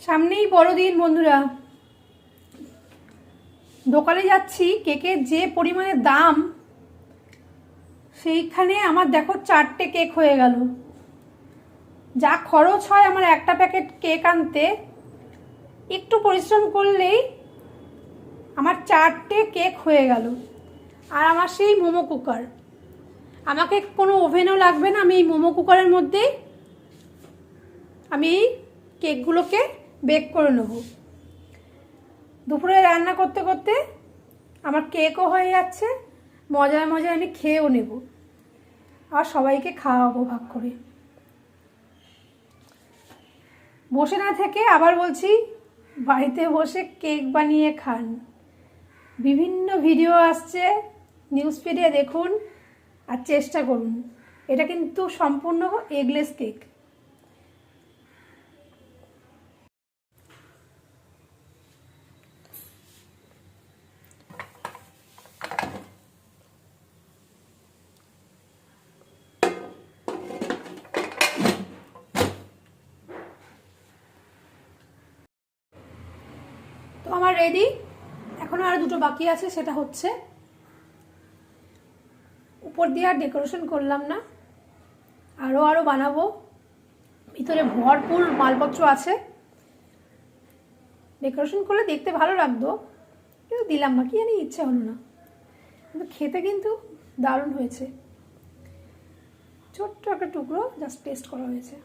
সামনেই বড়দিন বন্ধুরা, দোকানে যাচ্ছি। কেকের যে পরিমাণে দাম, সেইখানে আমার দেখো 4টে কেক হয়ে গেল। যা খরচ হয় আমার একটা প্যাকেট কেক আনতে, একটু পরিশ্রম করলেই আমার 4টে কেক হয়ে গেল। আর আমার সেই মোমো কুকার, আমাকে কোনো ওভেনও লাগবে না। আমি এই মোমো কুকারের মধ্যেই আমি এই কেকগুলোকে বেক করে নেব। দুপুরে রান্না করতে করতে আমার কেকও হয়ে যাচ্ছে, মজায় মজায় আমি খেয়েও নেব, আর সবাইকে খাওয়াবো ভাগ করে। বসে না থেকে আবার বলছি, বাড়িতে বসে কেক বানিয়ে খান। বিভিন্ন ভিডিও আসছে, নিউজ ফিডে দেখুন আর চেষ্টা করুন। এটা কিন্তু সম্পূর্ণ এগলেস কেক। তো আমার রেডি, এখনো আর দুটো বাকি আছে। সেটা হচ্ছে, উপর দিয়ে আর ডেকোরেশন করলাম না, আরও বানাবো। ভিতরে ভরপুর মালপত্র আছে, ডেকোরেশন করলে দেখতে ভালো লাগতো, কিন্তু দিলাম না, কি জানি ইচ্ছে হলো না। কিন্তু খেতে কিন্তু দারুণ হয়েছে। ছোট্ট একটা টুকরো জাস্ট টেস্ট করা হয়েছে।